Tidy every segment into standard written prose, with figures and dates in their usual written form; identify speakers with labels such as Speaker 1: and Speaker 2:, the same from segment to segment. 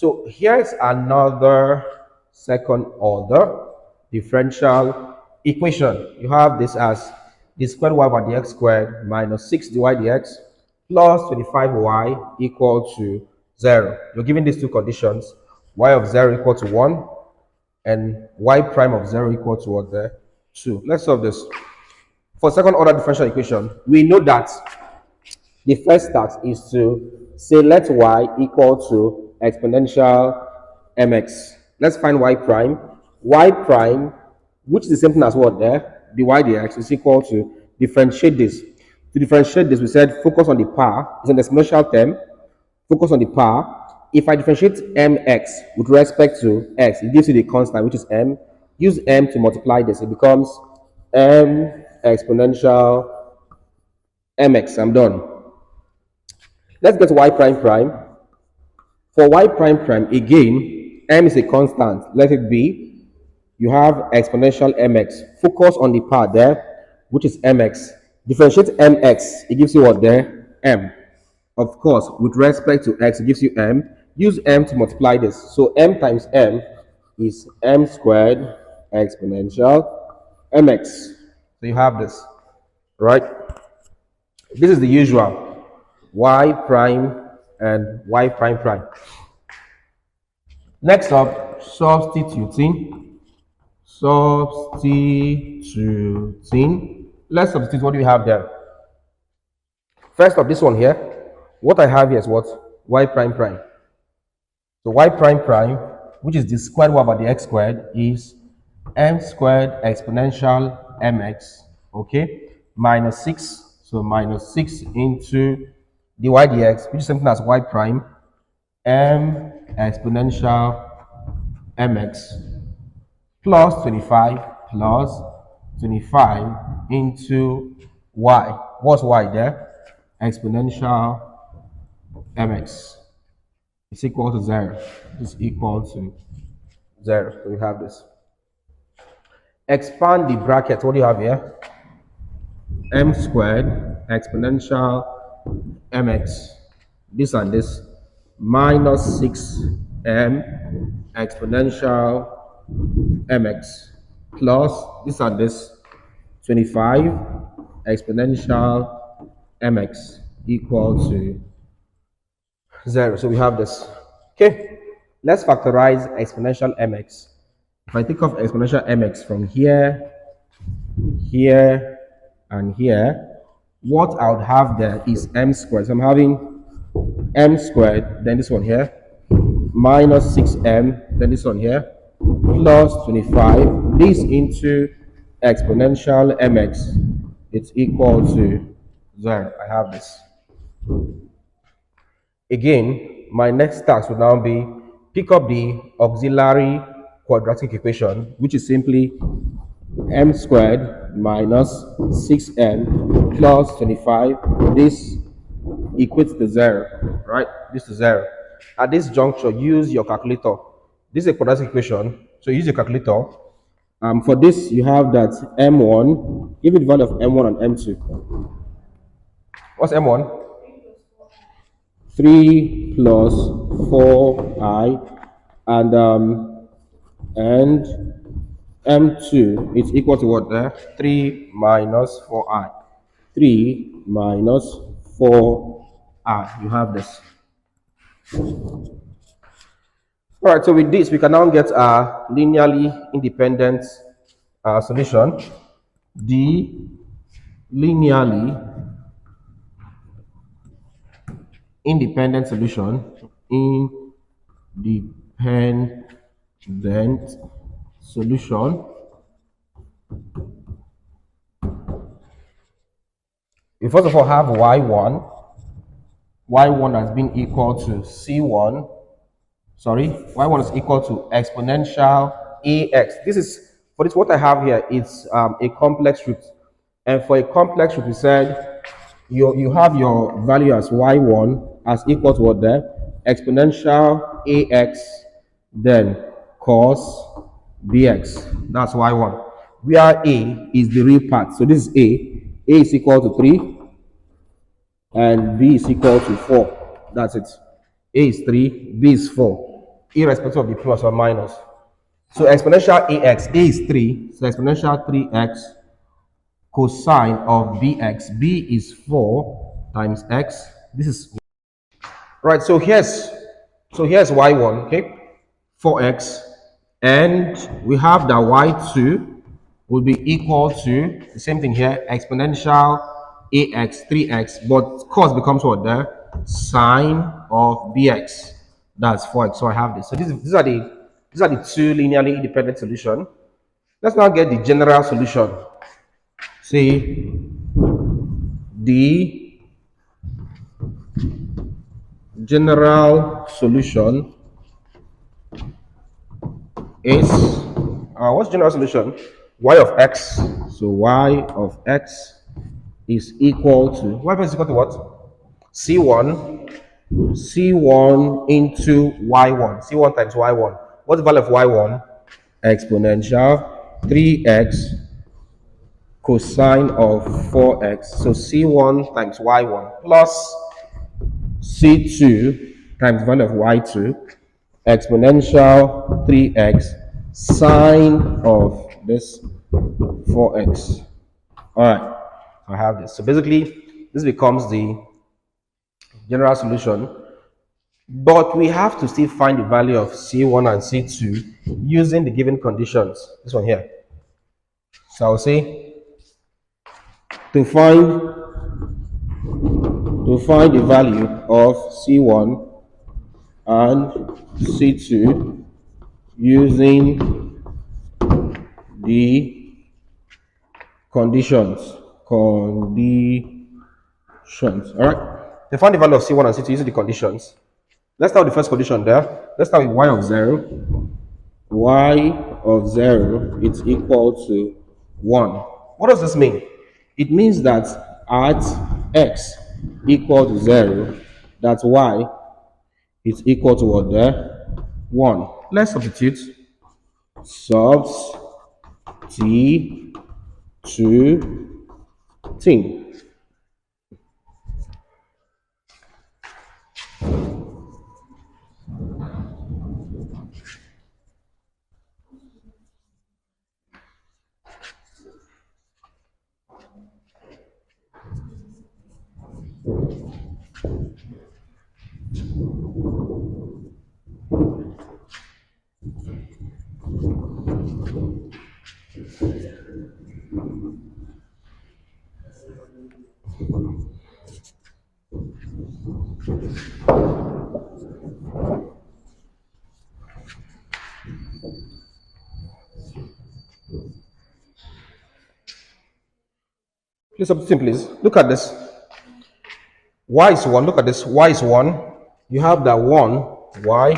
Speaker 1: So here's another second order differential equation. You have this as d squared y by dx squared minus 6 dy dx plus 25y equal to 0. You're given these two conditions, y of 0 equal to 1 and y prime of 0 equal to what there? 2. Let's solve this. For second order differential equation, we know that the first task is to say let y equal to exponential mx. Let's find y prime. Y prime, which is the same thing as what there, dy dx, is equal to differentiate this. To differentiate this, we said focus on the power. It's an exponential term. Focus on the power. If I differentiate mx with respect to x, it gives you the constant, which is m. Use m to multiply this. It becomes m exponential mx. I'm done. Let's get y prime prime. For y prime prime, again, m is a constant. Let it be. You have exponential mx. Focus on the part there, which is mx. Differentiate mx. It gives you what there? M. Of course, with respect to x, it gives you m. Use m to multiply this. So m times m is m squared exponential mx. So you have this, right? This is the usual y prime and y prime prime. Next up, substituting. Let's substitute. What do we have there? First of this one here, what I have here is what? Y prime prime. So y prime prime, which is the squared y by the x squared, is m squared exponential mx, okay, minus 6. So minus 6 into dy dx, which is something as y prime, m exponential mx plus 25 into y. What's y there? Exponential mx is equal to 0. Is equal to 0. So we have this. Expand the bracket. What do you have here? M squared exponential mx. This and this minus 6m exponential mx plus this and this 25 exponential mx equal to 0. So we have this. Okay, let's factorize exponential mx. If I take off exponential mx from here, here, and here, what I would have there is m squared. So I'm having m squared, then this one here, minus 6m, then this one here, plus 25. This into exponential mx, it's equal to 0. I have this. Again, my next task will now be pick up the auxiliary quadratic equation, which is simply m squared minus 6m plus 25. This equates to 0, right? This is 0. At this juncture, use your calculator. This is a quadratic equation, so use your calculator. For this, you have that m1, give it the value of m1 and m2. What's m1? 3 plus 4i, and m2 is equal to what there? 3 minus 4i. 3 minus 4i. You have this. All right, so with this, we can now get a linearly independent solution. The linearly independent solution, independent solution. We first of all have y1. y1 has been equal to c1. Sorry, y1 is equal to exponential ax. This is, for this, what I have here, it's a complex root. And for a complex root, we said you have your value as y1 as equal to what there? Exponential ax, then cos bx. That's y1. Where a is the real part. So this is a. A is equal to 3 and b is equal to 4. That's it. A is 3, b is 4. irrespective of the plus or minus. So exponential ax, a is 3, so exponential 3x cosine of bx, b is 4 times x. This is right. So here's y1, okay, 4x, and we have that y2 will be equal to the same thing here, exponential ax 3x, but cos becomes what there? Sine of bx. That's 4x. So I have this. So these are the two linearly independent solutions. Let's now get the general solution. See, the general solution is what's general solution? Y of x. So y of x is equal to y of x is equal to what? C1 into y1. C1 times y1. What's the value of y1? Exponential 3x cosine of 4x. So C1 times y1 plus C2 times value of y2 exponential 3x sine of this 4x. All right, I have this. So basically, this becomes the general solution, but we have to still find the value of C1 and C2 using the given conditions. This one here. So I'll say to find the value of C1 and C2 using the conditions. All right. To find the value of C1 and C2 using the conditions. Let's start with the first condition there. Let's start with y of 0. Y of 0 is equal to 1. What does this mean? It means that at x equal to 0, that y is equal to what there? 1. Let's substitute. Substituting. Please substitute, please. Look at this. Y is 1. Look at this. Y is 1. You have that 1. Y.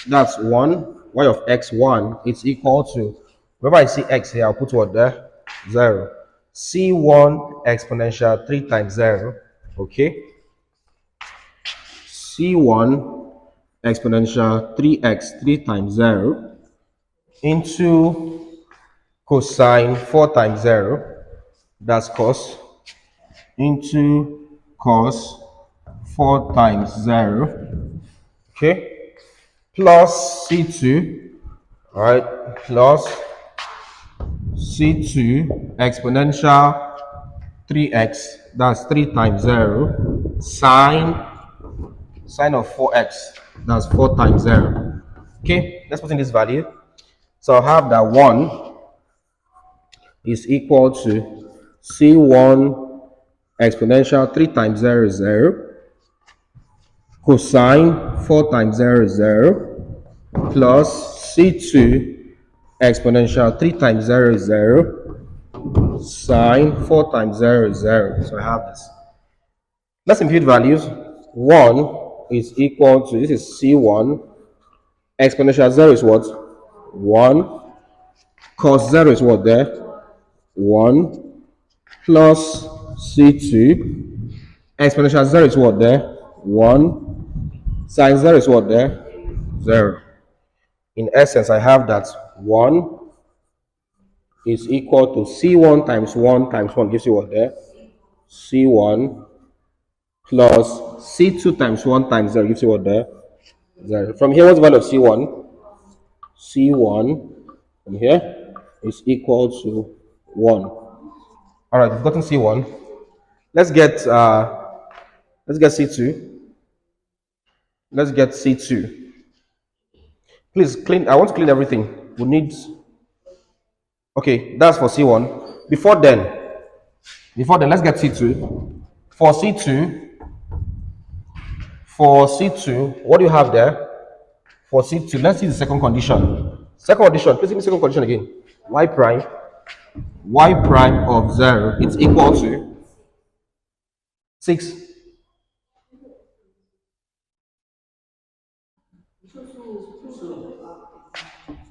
Speaker 1: That's 1. Y of x 1. It's equal to, whenever I see x here, I'll put what there? 0. C1 exponential 3 times 0. Okay. C1 exponential 3x 3 times 0 into cosine 4 times 0. That's cos into cos 4 times 0, okay, plus C2, all right, plus C2 exponential 3x, that's 3 times 0, sine of 4x, that's 4 times 0. Okay, let's put in this value. So I'll have that 1 is equal to C1 exponential 3 times 0 is 0, cosine 4 times 0 is 0, plus C2 exponential 3 times 0 is 0, sine 4 times 0 is 0. So I have this. Let's impute values. 1 is equal to, this is C1, exponential 0 is what? 1, cos 0 is what there? 1, plus C2, exponential 0 is what there? 1, sine 0 is what there? 0. In essence, I have that 1 is equal to C1 times 1 times 1 gives you what there? C1 plus C2 times 1 times 0 gives you what there? 0. From here, what's the value of C1? C1 from here is equal to 1. All right, we've gotten C1. Let's get C2. Let's get C2. Please clean. I want to clean everything. We need. Okay, that's for C1. Before then, let's get C2. For C2, what do you have there? For C2, let's see the second condition. Second condition, please give me second condition again. Y prime of 0 is equal to 6.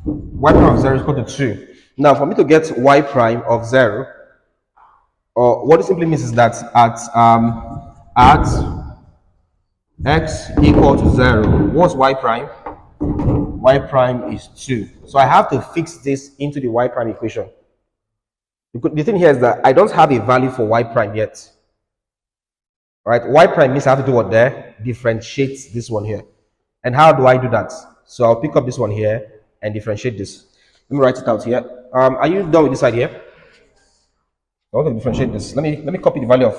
Speaker 1: Y prime of 0 is equal to 2. Now, for me to get y prime of 0, or what it simply means is that at x equal to 0, what's y prime? Y prime is 2. So I have to fix this into the y prime equation. The thing here is that I don't have a value for y prime yet. All right, y prime means I have to do what there? Differentiate this one here. And how do I do that? So I'll pick up this one here and differentiate this. Let me write it out here. Are you done with this idea? I want to differentiate this. Let me copy the value of.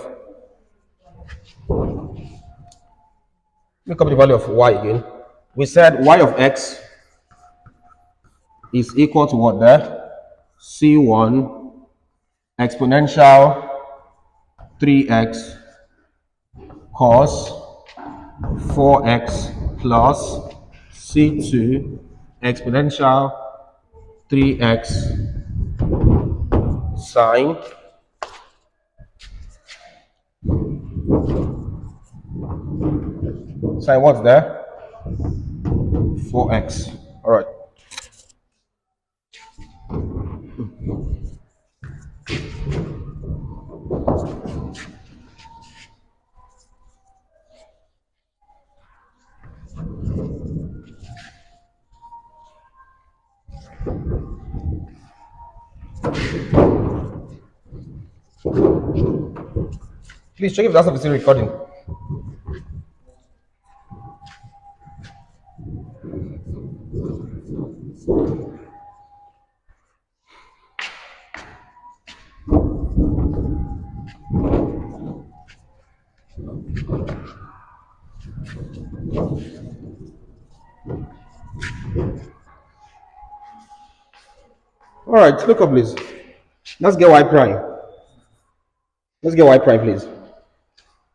Speaker 1: Let me copy the value of y again. We said y of x is equal to what there? C1 exponential 3x cos 4x plus C2 exponential 3x sine what's there? 4x. All right. Please check if that's not still recording. All right, look up, please. Let's get y prime. Let's get y prime, please.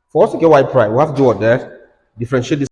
Speaker 1: For us to get y prime, we have to do what there? Differentiate this.